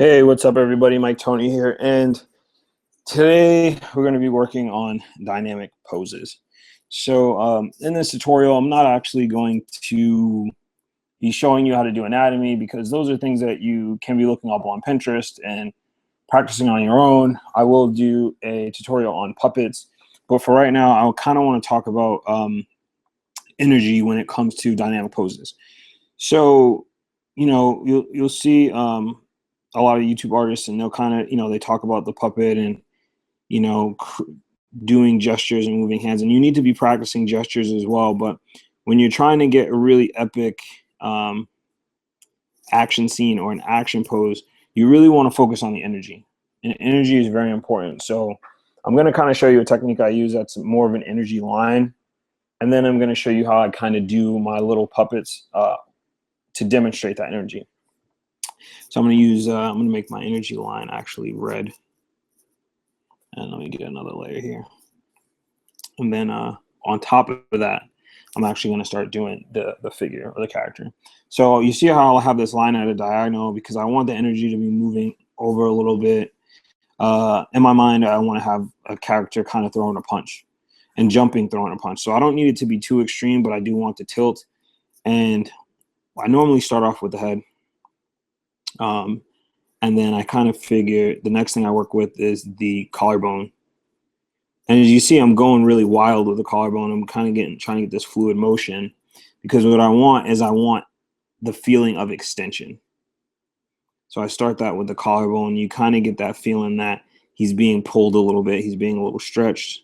Hey, what's up, everybody? Toney here, and today we're going to be working on dynamic poses. So in this tutorial, I'm not actually going to be showing you how to do anatomy because those are things that you can be looking up on Pinterest and practicing on your own. I will do a tutorial on puppets, but for right now, I kind of want to talk about energy when it comes to dynamic poses. So, you'll see a lot of YouTube artists, and they'll kind of, they talk about the puppet and, you know, doing gestures and moving hands, and you need to be practicing gestures as well. But when you're trying to get a really epic action scene or an action pose, you really want to focus on the energy, and energy is very important. So I'm going to kind of show you a technique I use that's more of an energy line, and then I'm going to show you how I kind of do my little puppets to demonstrate that energy. So I'm going to use, I'm going to make my energy line actually red. And let me get another layer here. And then on top of that, I'm actually going to start doing the figure or the character. So you see how I'll have this line at a diagonal because I want the energy to be moving over a little bit. In my mind, I want to have a character kind of throwing a punch and jumping, throwing a punch. So I don't need it to be too extreme, but I do want the tilt. And I normally start off with the head. And then I kind of figure the next thing I work with is the collarbone. And as you see, I'm going really wild with the collarbone. I'm kind of trying to get this fluid motion because what I want is I want the feeling of extension. So I start that with the collarbone. You kind of get that feeling that he's being pulled a little bit. He's being a little stretched.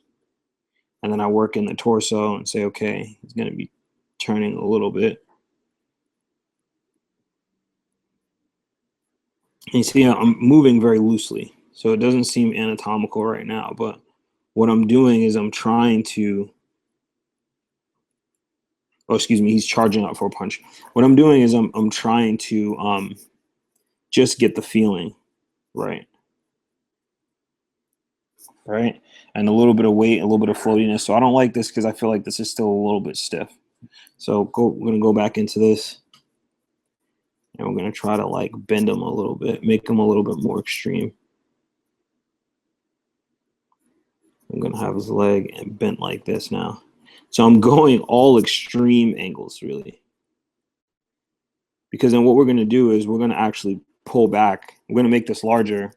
And then I work in the torso and say, okay, he's going to be turning a little bit. And you see, I'm moving very loosely, so it doesn't seem anatomical right now. But what I'm doing is I'm trying to, oh, excuse me, he's charging up for a punch. What I'm doing is I'm trying to just get the feeling, right? Right? And a little bit of weight, a little bit of floatiness. So I don't like this because I feel like this is still a little bit stiff. So we're going to go back into this. And we're going to try to like bend them a little bit, make them a little bit more extreme. I'm going to have his leg and bent like this now. So I'm going all extreme angles, really. Because then what we're going to do is we're going to actually pull back. We're going to make this larger.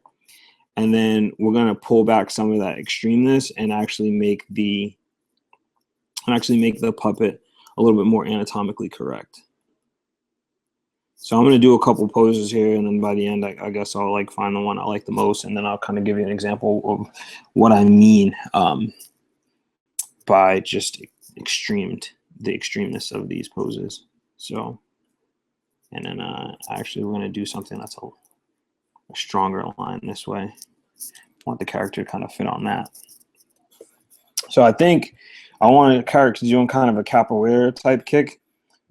And then we're going to pull back some of that extremeness and actually make the puppet a little bit more anatomically correct. So I'm going to do a couple poses here, and then by the end, I guess I'll like find the one I like the most, and then I'll kind of give you an example of what I mean by just the extremeness of these poses. So, and then actually we're going to do something that's a stronger line this way. I want the character to kind of fit on that. So I think I want a character doing kind of a capoeira type kick.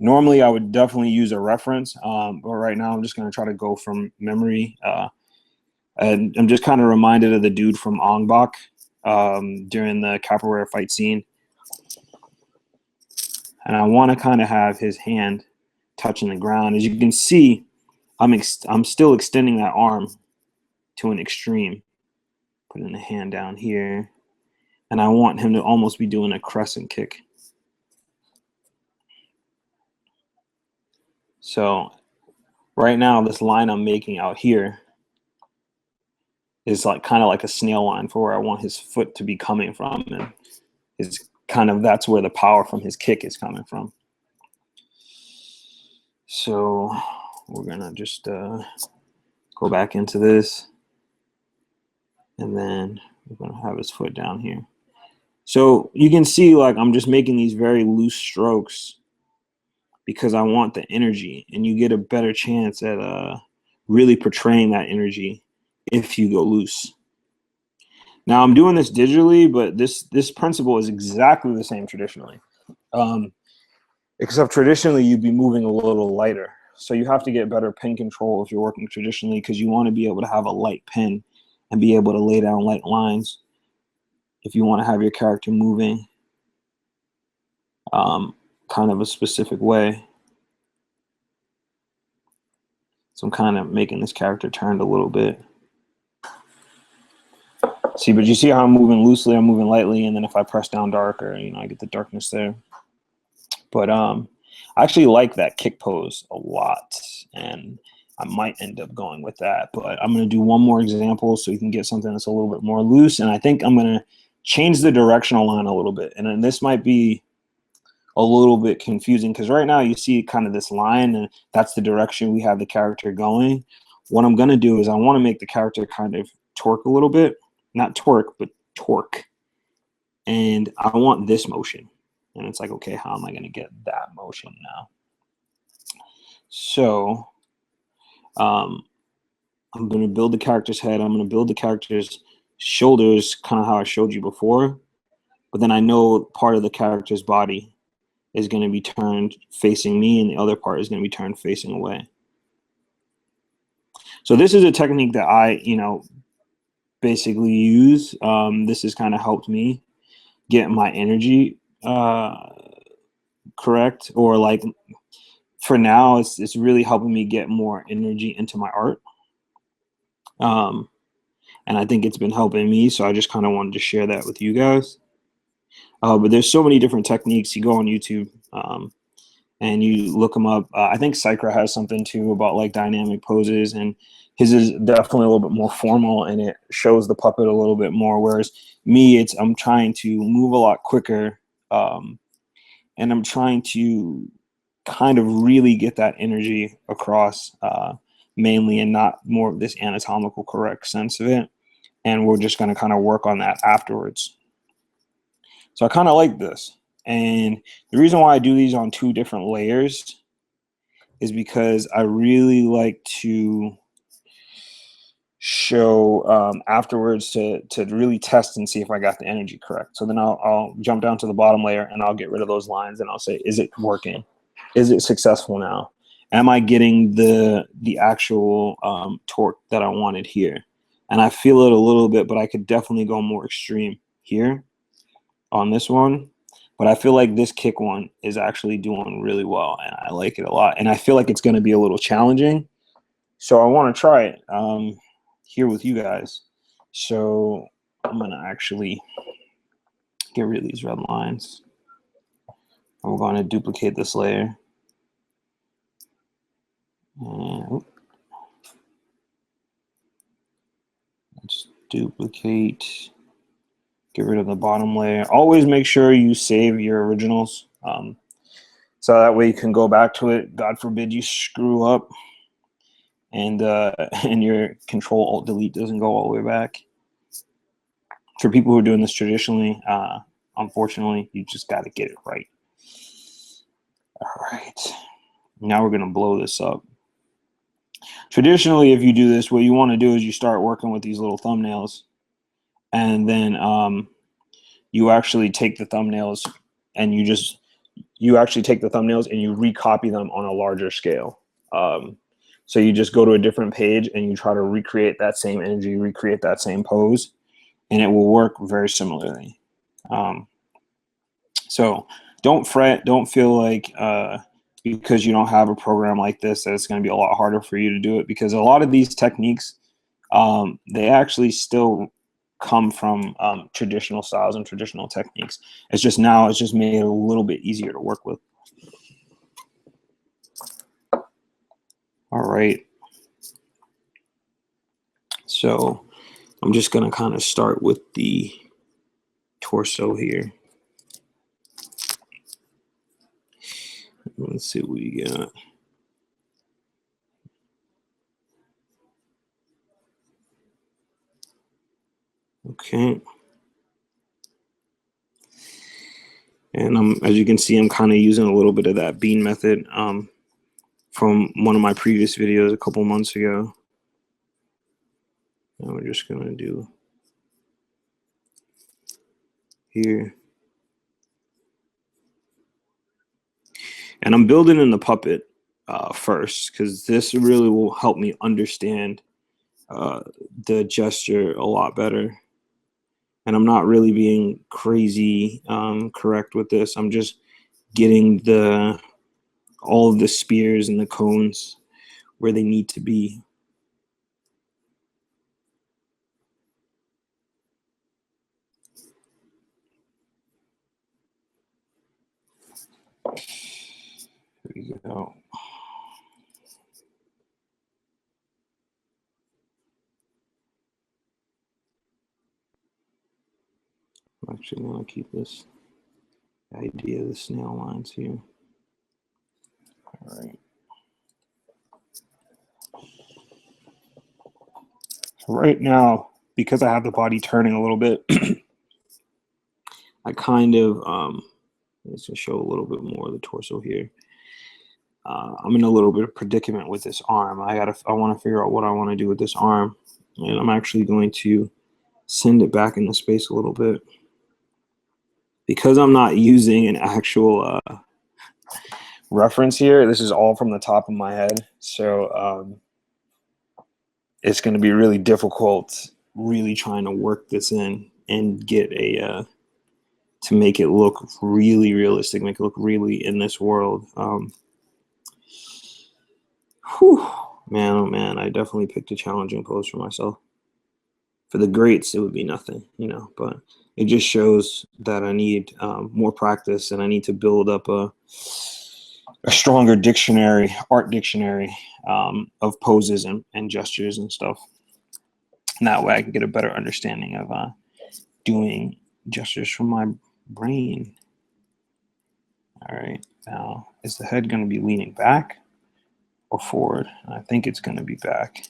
Normally, I would definitely use a reference, but right now I'm just going to try to go from memory. And I'm just kind of reminded of the dude from Ong Bak during the capoeira fight scene. And I want to kind of have his hand touching the ground. As you can see, I'm still extending that arm to an extreme. Putting the hand down here. And I want him to almost be doing a crescent kick. So right now, this line I'm making out here is like kind of like a snail line for where I want his foot to be coming from, and it's kind of that's where the power from his kick is coming from. So we're gonna just go back into this, and then we're gonna have his foot down here. So you can see like I'm just making these very loose strokes because I want the energy, and you get a better chance at really portraying that energy if you go loose. Now I'm doing this digitally, but this principle is exactly the same traditionally. Except traditionally you'd be moving a little lighter. So you have to get better pen control if you're working traditionally, because you want to be able to have a light pen and be able to lay down light lines if you want to have your character moving kind of a specific way. So I'm kind of making this character turned a little bit. See, but you see how I'm moving loosely, I'm moving lightly, and then if I press down darker, you know, I get the darkness there. But I actually like that kick pose a lot, and I might end up going with that. But I'm going to do one more example so you can get something that's a little bit more loose, and I think I'm going to change the directional line a little bit. And then this might be a little bit confusing because right now you see kind of this line, and that's the direction we have the character going. What I'm going to do is I want to make the character kind of torque a little bit. Not torque, but torque. And I want this motion. And it's like, okay, how am I going to get that motion now? So I'm going to build the character's head. I'm going to build the character's shoulders, kind of how I showed you before. But then I know part of the character's body is going to be turned facing me, and the other part is going to be turned facing away. So this is a technique that I, basically use. This has kind of helped me get my energy correct, or like for now it's really helping me get more energy into my art, and I think it's been helping me, so I just kind of wanted to share that with you guys. But there's so many different techniques. You go on YouTube and you look them up. I think Psychra has something too about like dynamic poses, and his is definitely a little bit more formal, and it shows the puppet a little bit more. Whereas me, I'm trying to move a lot quicker, and I'm trying to kind of really get that energy across mainly, and not more of this anatomical correct sense of it. And we're just going to kind of work on that afterwards. So I kind of like this. And the reason why I do these on 2 different layers is because I really like to show afterwards to really test and see if I got the energy correct. So then I'll jump down to the bottom layer and I'll get rid of those lines, and I'll say, is it working? Is it successful now? Am I getting the actual torque that I wanted here? And I feel it a little bit, but I could definitely go more extreme here on this one. But I feel like this kick one is actually doing really well, and I like it a lot. And I feel like it's going to be a little challenging, so I want to try it here with you guys. So I'm going to actually get rid of these red lines. I'm going to duplicate this layer. And let's duplicate. Get rid of the bottom layer. Always make sure you save your originals, so that way you can go back to it. God forbid you screw up and your Control-Alt-Delete doesn't go all the way back. For people who are doing this traditionally, unfortunately, you just got to get it right. All right. Now we're going to blow this up. Traditionally, if you do this, what you want to do is you start working with these little thumbnails. And then you actually take the thumbnails and you actually take the thumbnails and you recopy them on a larger scale. So you just go to a different page and you try to recreate that same energy, recreate that same pose, and it will work very similarly. So don't fret, don't feel like because you don't have a program like this that it's going to be a lot harder for you to do it, because a lot of these techniques, they actually still come from traditional styles and traditional techniques. It's just now it's just made it a little bit easier to work with. All right. So I'm just going to kind of start with the torso here. Let's see what we got. Okay. And as you can see, I'm kind of using a little bit of that bean method from one of my previous videos a couple months ago. And we're just going to do here. And I'm building in the puppet first, because this really will help me understand the gesture a lot better. And I'm not really being crazy correct with this. I'm just getting all of the spears and the cones where they need to be. There we go. I'm actually going to keep this idea of the snail lines here. All right. So right now, because I have the body turning a little bit, I kind of, let's just show a little bit more of the torso here. I'm in a little bit of predicament with this arm. I want to figure out what I want to do with this arm. And I'm actually going to send it back into space a little bit. Because I'm not using an actual reference here, this is all from the top of my head. So it's going to be really difficult really trying to work this in and get a, to make it look really realistic, make it look really in this world. Whew, man, oh man, I definitely picked a challenging pose for myself. For the greats, it would be nothing, you know, but it just shows that I need more practice, and I need to build up a stronger dictionary, art dictionary of poses and gestures and stuff. And that way I can get a better understanding of doing gestures from my brain. All right, now is the head going to be leaning back or forward? I think it's going to be back.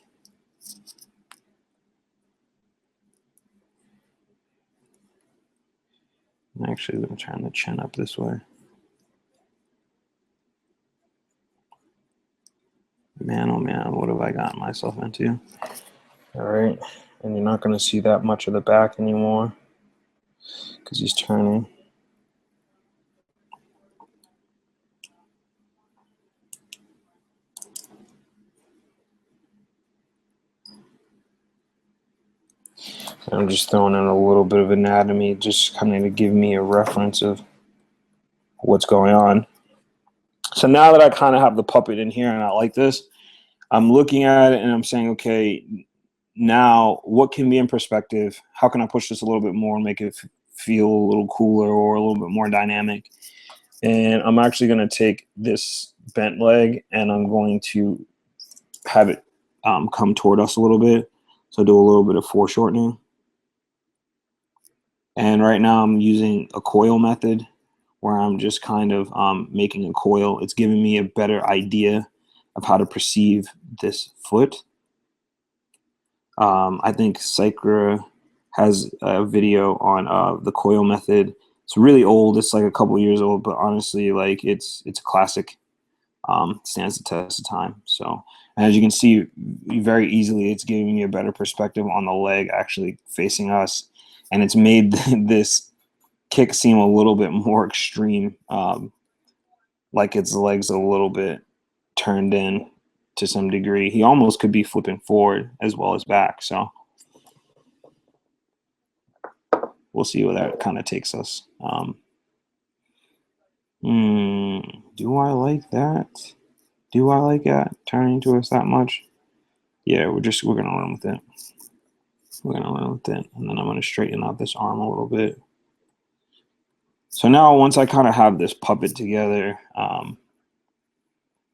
I'm actually going to turn the chin up this way. Man, oh man, what have I gotten myself into? All right, and you're not going to see that much of the back anymore because he's turning. I'm just throwing in a little bit of anatomy, just kind of to give me a reference of what's going on. So now that I kind of have the puppet in here and I like this, I'm looking at it and I'm saying, okay, now what can be in perspective? How can I push this a little bit more and make it feel a little cooler or a little bit more dynamic? And I'm actually going to take this bent leg and I'm going to have it come toward us a little bit. So do a little bit of foreshortening. And right now I'm using a coil method where I'm just kind of making a coil. It's giving me a better idea of how to perceive this foot. I think Psychra has a video on the coil method. It's really old. It's like a couple years old, but honestly, like it's a classic. Stands the test of time. So, and as you can see very easily, it's giving you a better perspective on the leg actually facing us. And it's made this kick seem a little bit more extreme, like its legs a little bit turned in to some degree. He almost could be flipping forward as well as back. So we'll see where that kind of takes us. Do I like that? Do I like that turning to us that much? Yeah, we're gonna run with it. We're gonna run with it, and then I'm gonna straighten out this arm a little bit. So now, once I kind of have this puppet together, I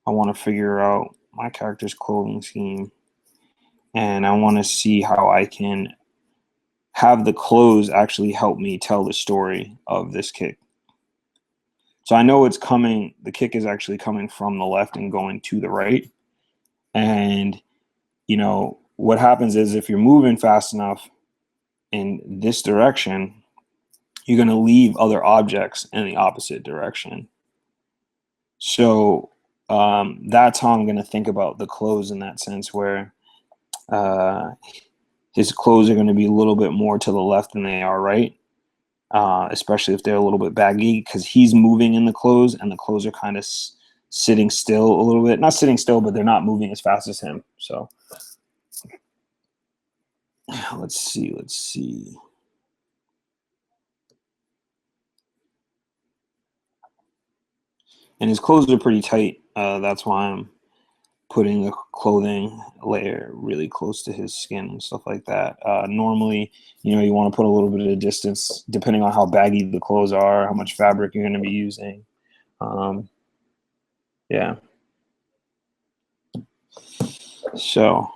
want to figure out my character's clothing scheme, and I want to see how I can have the clothes actually help me tell the story of this kick. So I know it's coming, the kick is actually coming from the left and going to the right. And, you know, what happens is if you're moving fast enough in this direction, you're going to leave other objects in the opposite direction. So that's how I'm going to think about the clothes in that sense, where his clothes are going to be a little bit more to the left than they are right, especially if they're a little bit baggy, because he's moving in the clothes and the clothes are kind of sitting still a little bit. Not sitting still, but they're not moving as fast as him. So let's see. And his clothes are pretty tight. That's why I'm putting a clothing layer really close to his skin and stuff like that. Normally, you want to put a little bit of distance depending on how baggy the clothes are, how much fabric you're going to be using. Yeah. So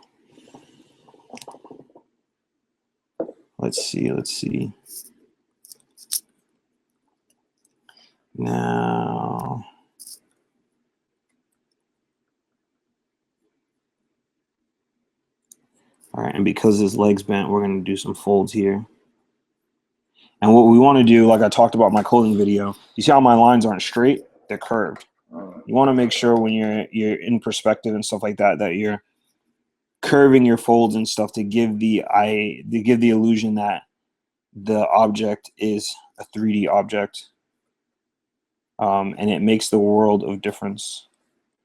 let's see. Now, all right, and because his leg's bent, we're going to do some folds here. And what we want to do, like I talked about in my clothing video, you see how my lines aren't straight? They're curved. You want to make sure when you're in perspective and stuff like that, that you're curving your folds and stuff to give the illusion that the object is a 3D object. And it makes the world of difference.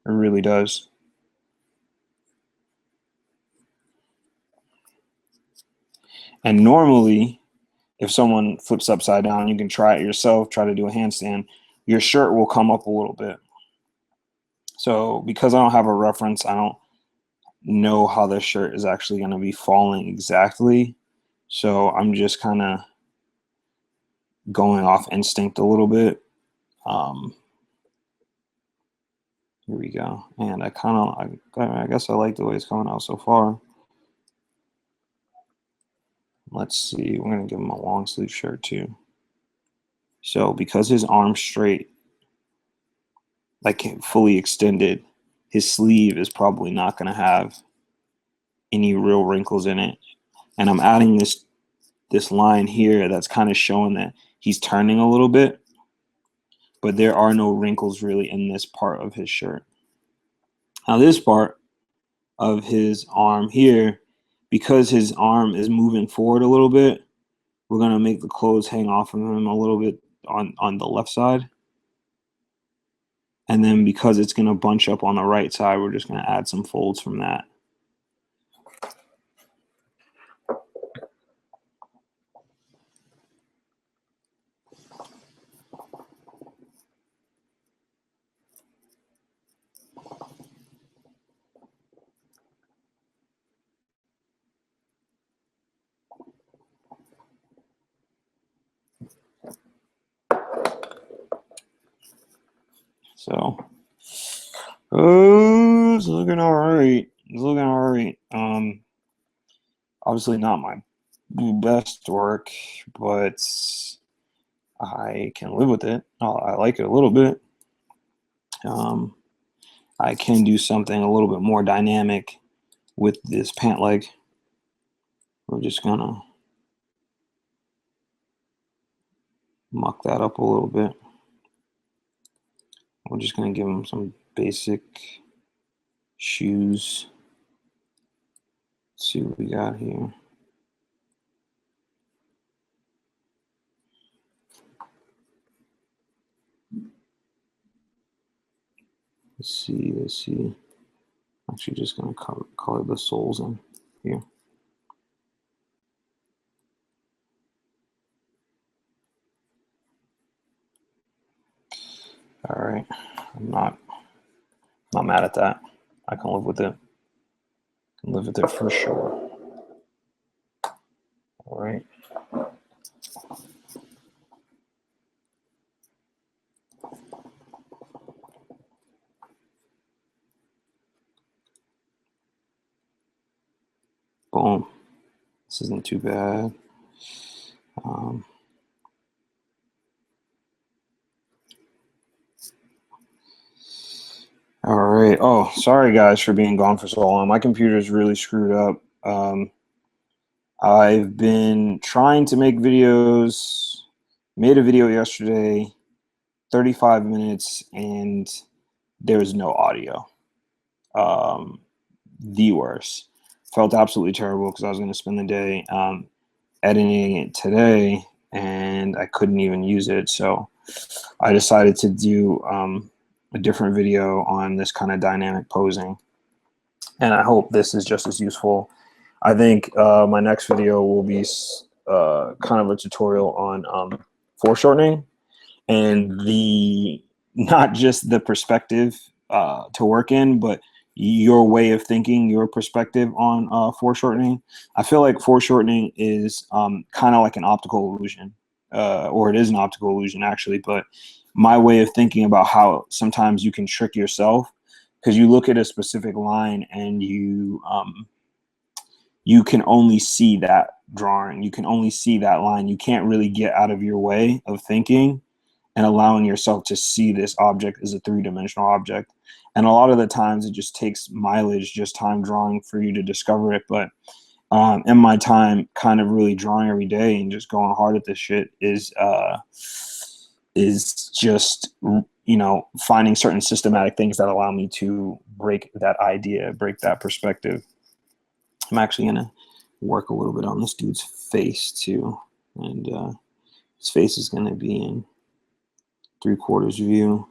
It really does. And normally, if someone flips upside down, you can try it yourself, try to do a handstand, your shirt will come up a little bit. So because I don't have a reference, I don't know how the shirt is actually going to be falling exactly. So I'm just kind of going off instinct a little bit. Here we go. And I guess I like the way it's coming out so far. Let's see. We're going to give him a long sleeve shirt too. So because his arm's straight, like fully extended, his sleeve is probably not going to have any real wrinkles in it. And I'm adding this line here that's kind of showing that he's turning a little bit, but there are no wrinkles really in this part of his shirt. Now this part of his arm here, because his arm is moving forward a little bit, we're going to make the clothes hang off of him a little bit on the left side. And then because it's going to bunch up on the right side, we're just going to add some folds from that. So, it's looking all right. It's looking all right. Obviously not my best work, but I can live with it. I like it a little bit. I can do something a little bit more dynamic with this pant leg. We're just gonna muck that up a little bit. We're just gonna give him some basic shoes. Let's see what we got here. Let's see. Actually just gonna color the soles in here. All right, I'm not mad at that. I can live with it. I can live with it for sure. All right. Boom. This isn't too bad. All right. Oh, sorry guys for being gone for so long. My computer's really screwed up. I've been trying to make videos, made a video yesterday, 35 minutes, and there was no audio. The worst. Felt absolutely terrible because I was going to spend the day editing it today, and I couldn't even use it. So I decided to do a different video on this kind of dynamic posing, and I hope this is just as useful. I think my next video will be kind of a tutorial on foreshortening and not just the perspective to work in, but your way of thinking, your perspective on foreshortening. I feel like foreshortening is kind of like an optical illusion, or it is an optical illusion actually. But my way of thinking about how sometimes you can trick yourself, because you look at a specific line and you can only see that drawing, you can only see that line. You can't really get out of your way of thinking and allowing yourself to see this object as a three-dimensional object. And a lot of the times it just takes mileage, just time drawing for you to discover it. But in my time kind of really drawing every day and just going hard at this shit is just, you know, finding certain systematic things that allow me to break that idea, break that perspective. I'm actually going to work a little bit on this dude's face too. And his face is going to be in 3/4 view.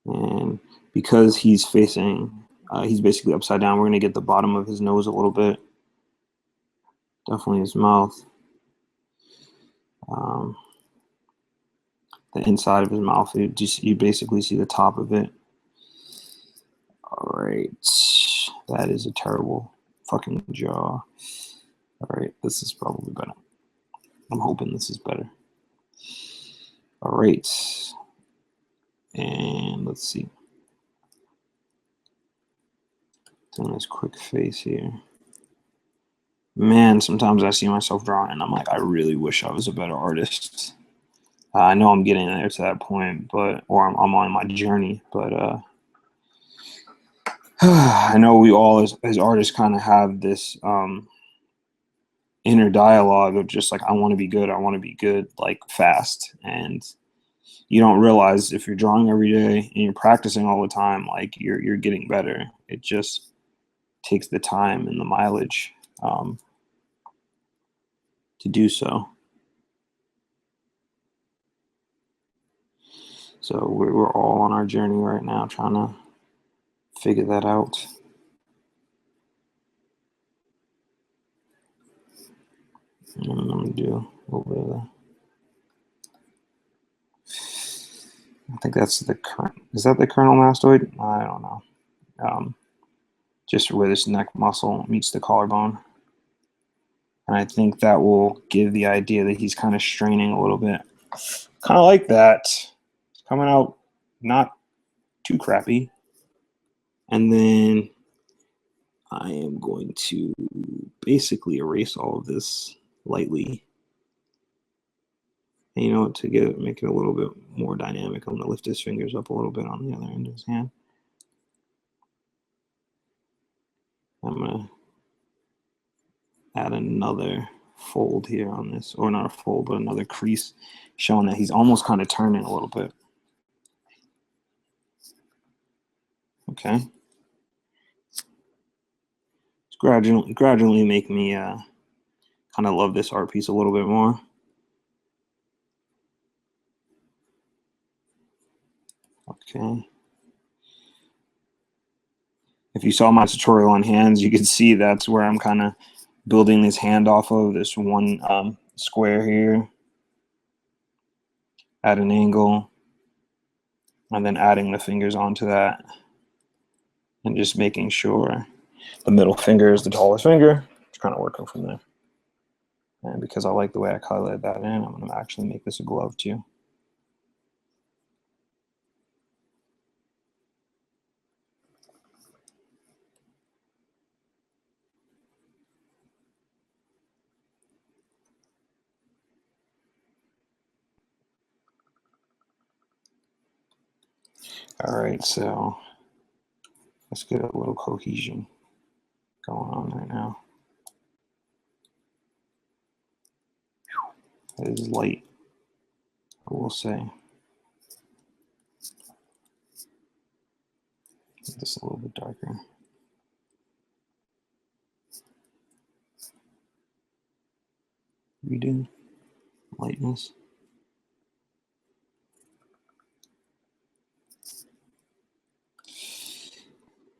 And because he's facing, he's basically upside down, we're going to get the bottom of his nose a little bit. Definitely his mouth. The inside of his mouth, you basically see the top of it. All right. That is a terrible fucking jaw. All right. This is probably better. I'm hoping this is better. All right. And let's see. Doing this quick face here. Man, sometimes I see myself drawing and I'm like, I really wish I was a better artist. I know I'm getting there to that point, but I'm on my journey, but I know we all as artists kind of have this inner dialogue of just like, I want to be good, like fast. And you don't realize if you're drawing every day and you're practicing all the time, like you're getting better. It just takes the time and the mileage to do so. So we're all on our journey right now, trying to figure that out. And I'm gonna do a little bit of that. I think that's the current. Is that the coronal mastoid? I don't know. Just where this neck muscle meets the collarbone. And I think that will give the idea that he's kind of straining a little bit. Kind of like that. It's coming out not too crappy. And then I am going to basically erase all of this lightly. And, you know, to make it a little bit more dynamic, I'm going to lift his fingers up a little bit on the other end of his hand. I'm going to add another fold here on this, or not a fold, but another crease, showing that he's almost kind of turning a little bit. Okay. It's gradually make me kind of love this art piece a little bit more. Okay. If you saw my tutorial on hands, you could see that's where I'm kind of building this hand off of this one square here at an angle, and then adding the fingers onto that and just making sure the middle finger is the tallest finger. Just kind of working from there. And because I like the way I highlighted that in, I'm going to actually make this a glove too. All right, so let's get a little cohesion going on right now. It is light, I will say. Make this a little bit darker. Redo lightness.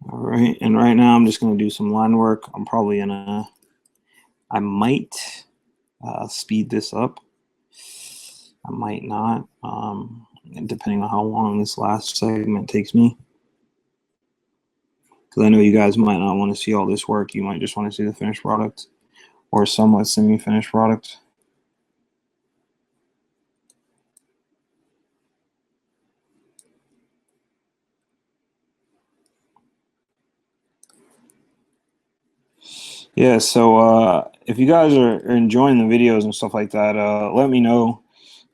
All right, and right now I'm just going to do some line work. I'm probably I might speed this up. I might not, depending on how long this last segment takes me. Because I know you guys might not want to see all this work. You might just want to see the finished product or somewhat semi-finished product. Yeah, so if you guys are enjoying the videos and stuff like that, let me know.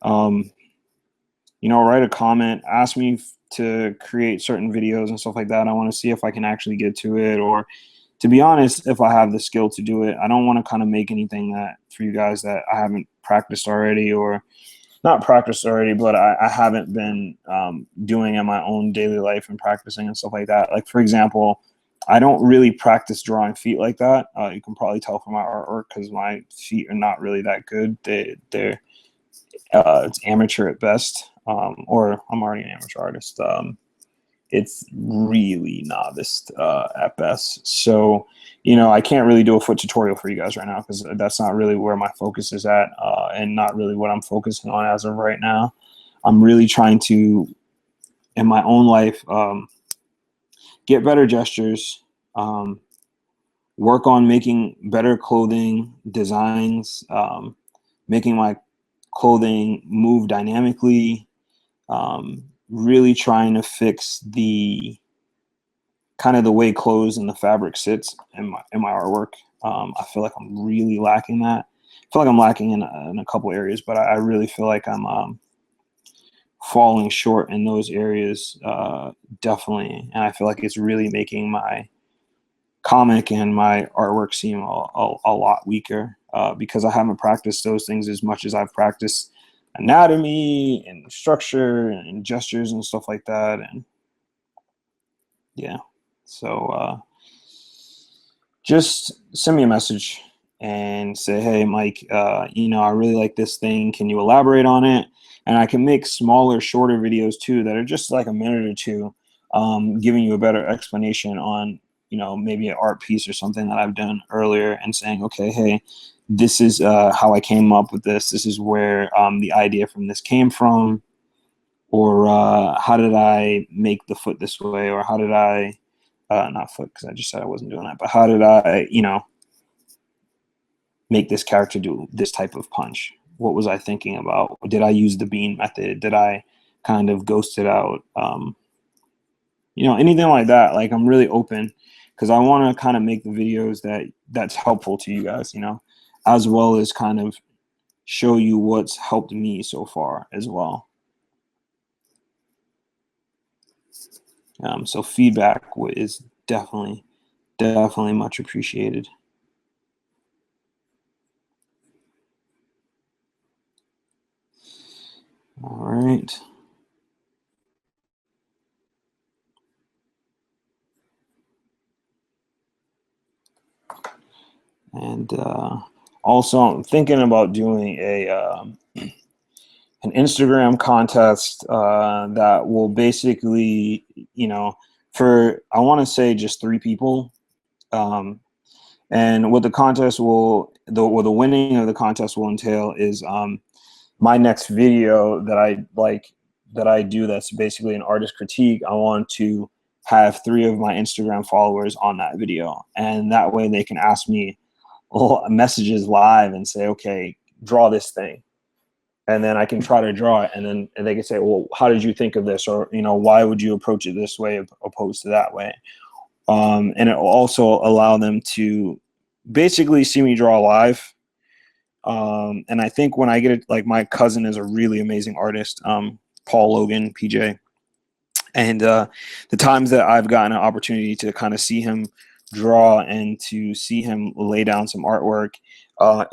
You know, write a comment, ask me to create certain videos and stuff like that. I want to see if I can actually get to it, or to be honest, if I have the skill to do it. I don't want to kind of make anything that for you guys that I haven't practiced already, or not practiced already, but I haven't been doing in my own daily life and practicing and stuff like that. Like, for example, I don't really practice drawing feet like that. You can probably tell from my artwork because my feet are not really that good. They're it's amateur at best, or I'm already an amateur artist. It's really novice at best. So, you know, I can't really do a foot tutorial for you guys right now because that's not really where my focus is at, and not really what I'm focusing on as of right now. I'm really trying to, in my own life, get better gestures, work on making better clothing designs, making my clothing move dynamically, really trying to fix the kind of the way clothes and the fabric sits in my artwork. I feel like I'm really lacking that. I feel like I'm lacking in a couple areas, but I really feel like I'm falling short in those areas, definitely. And I feel like it's really making my comic and my artwork seem a lot weaker, because I haven't practiced those things as much as I've practiced anatomy and structure and gestures and stuff like that. And yeah, so just send me a message and say, hey, Mike, you know, I really like this thing. Can you elaborate on it? And I can make smaller, shorter videos too that are just like a minute or two, giving you a better explanation on, you know, maybe an art piece or something that I've done earlier, and saying, okay, hey, this is how I came up with this. This is where the idea from this came from, or how did I make the foot this way, or how did I, not foot because I just said I wasn't doing that, but how did I, you know, make this character do this type of punch? What was I thinking about? Did I use the bean method? Did I kind of ghost it out? You know, anything like that. Like, I'm really open because I want to kind of make the videos that's helpful to you guys, you know, as well as kind of show you what's helped me so far as well. So feedback is definitely much appreciated. All right. And also, I'm thinking about doing an Instagram contest that will basically, you know, I want to say just 3 people. And what the contest will, the winning of the contest will entail is my next video that I do that's basically an artist critique. I want to have 3 of my Instagram followers on that video, and that way they can ask me messages live and say, okay, draw this thing, and then I can try to draw it, and then they can say, well, how did you think of this, or, you know, why would you approach it this way opposed to that way? And it will also allow them to basically see me draw live. And I think when I get it, like, my cousin is a really amazing artist, Paul Logan, PJ. And the times that I've gotten an opportunity to kind of see him draw and to see him lay down some artwork,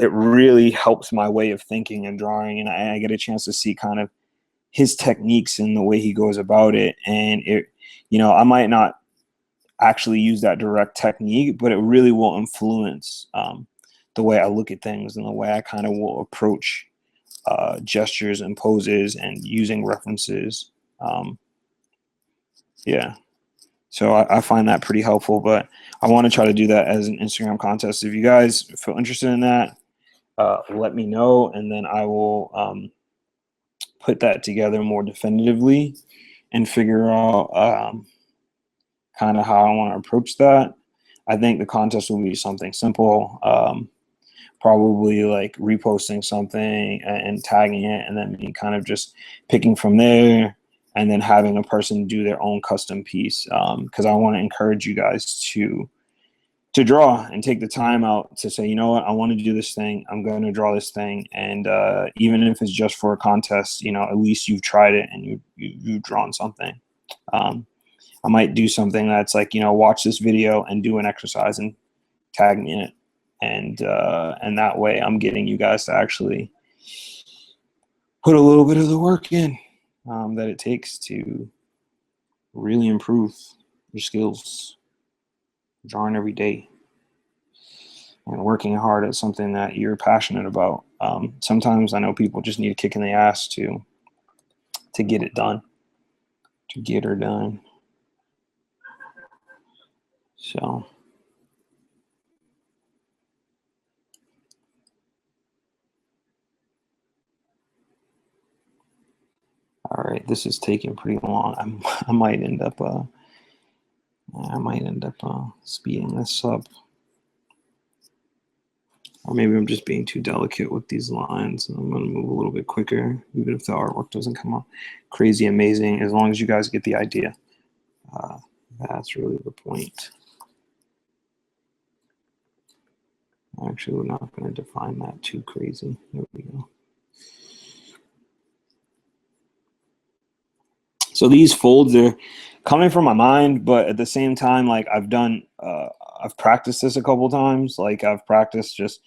it really helps my way of thinking and drawing. And I get a chance to see kind of his techniques and the way he goes about it. And it, you know, I might not actually use that direct technique, but it really will influence the way I look at things and the way I kind of will approach gestures and poses and using references. Yeah. So I find that pretty helpful, but I want to try to do that as an Instagram contest. If you guys feel interested in that, let me know, and then I will put that together more definitively and figure out kind of how I want to approach that. I think the contest will be something simple, probably like reposting something and tagging it, and then me kind of just picking from there, and then having a person do their own custom piece, because I want to encourage you guys to draw and take the time out to say, you know what, I want to do this thing. I'm going to draw this thing, and even if it's just for a contest, you know, at least you've tried it and you've drawn something. I might do something that's like, you know, watch this video and do an exercise and tag me in it, and that way I'm getting you guys to actually put a little bit of the work in that it takes to really improve your skills, drawing every day and working hard at something that you're passionate about. Sometimes I know people just need a kick in the ass to get it done, to get her done. So all right, this is taking pretty long. I might end up speeding this up, or maybe I'm just being too delicate with these lines. I'm gonna move a little bit quicker, even if the artwork doesn't come out crazy amazing. As long as you guys get the idea, that's really the point. Actually, we're not going to define that too crazy. There we go. So these folds are coming from my mind, but at the same time, like I've practiced this a couple times. Like I've practiced just,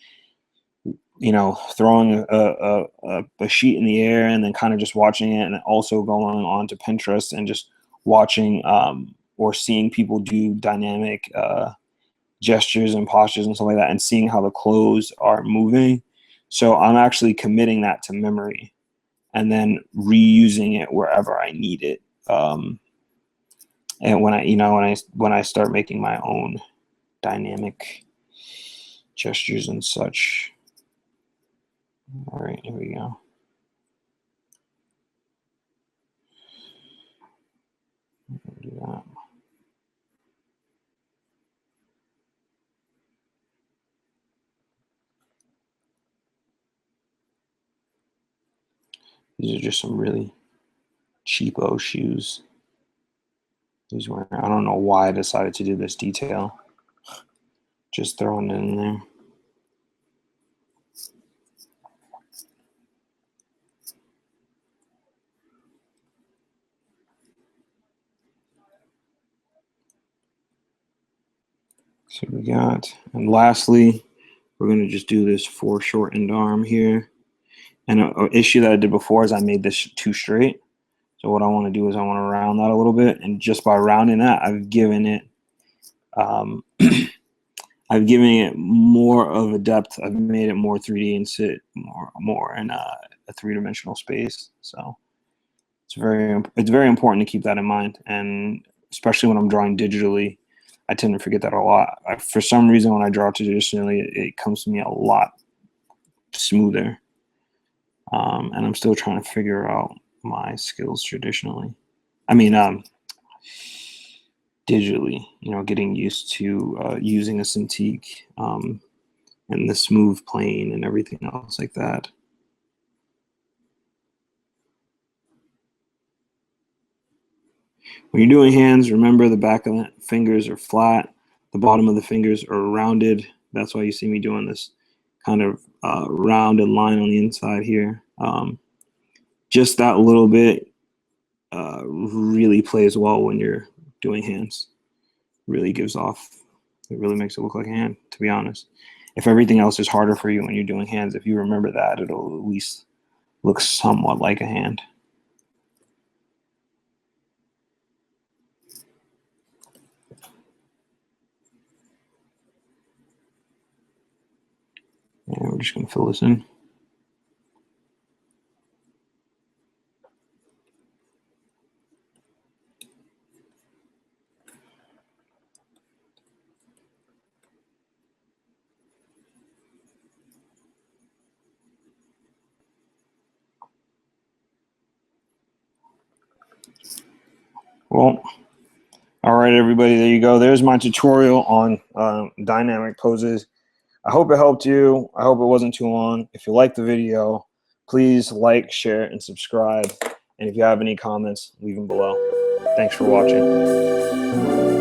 you know, throwing a sheet in the air and then kind of just watching it, and also going on to Pinterest and just watching or seeing people do dynamic gestures and postures and stuff like that, and seeing how the clothes are moving. So I'm actually committing that to memory and then reusing it wherever I need it. And when I start making my own dynamic gestures and such. All right, here we go. Do that. These are just some really cheapo shoes. These were, I don't know why I decided to do this detail. Just throwing it in there. So we got, and lastly, we're going to just do this foreshortened arm here. And an issue that I did before is I made this too straight. So what I want to do is I want to round that a little bit, and just by rounding that, I've given it I've given it more of a depth. I've made it more 3D and sit more in a three-dimensional space. So it's very important to keep that in mind, and especially when I'm drawing digitally, I tend to forget that a lot. For some reason, when I draw traditionally, it comes to me a lot smoother, and I'm still trying to figure out my skills traditionally. I mean, digitally, you know, getting used to using a Cintiq and the smooth plane and everything else like that. When you're doing hands, remember the back of the fingers are flat, the bottom of the fingers are rounded. That's why you see me doing this kind of rounded line on the inside here. Just that little bit really plays well when you're doing hands. Really gives off, it really makes it look like a hand, to be honest. If everything else is harder for you when you're doing hands, if you remember that, it'll at least look somewhat like a hand. And we're just going to fill this in. Well, all right, everybody, there you go. There's my tutorial on dynamic poses. I hope it helped you. I hope it wasn't too long. If you liked the video, please like, share, and subscribe. And if you have any comments, leave them below. Thanks for watching.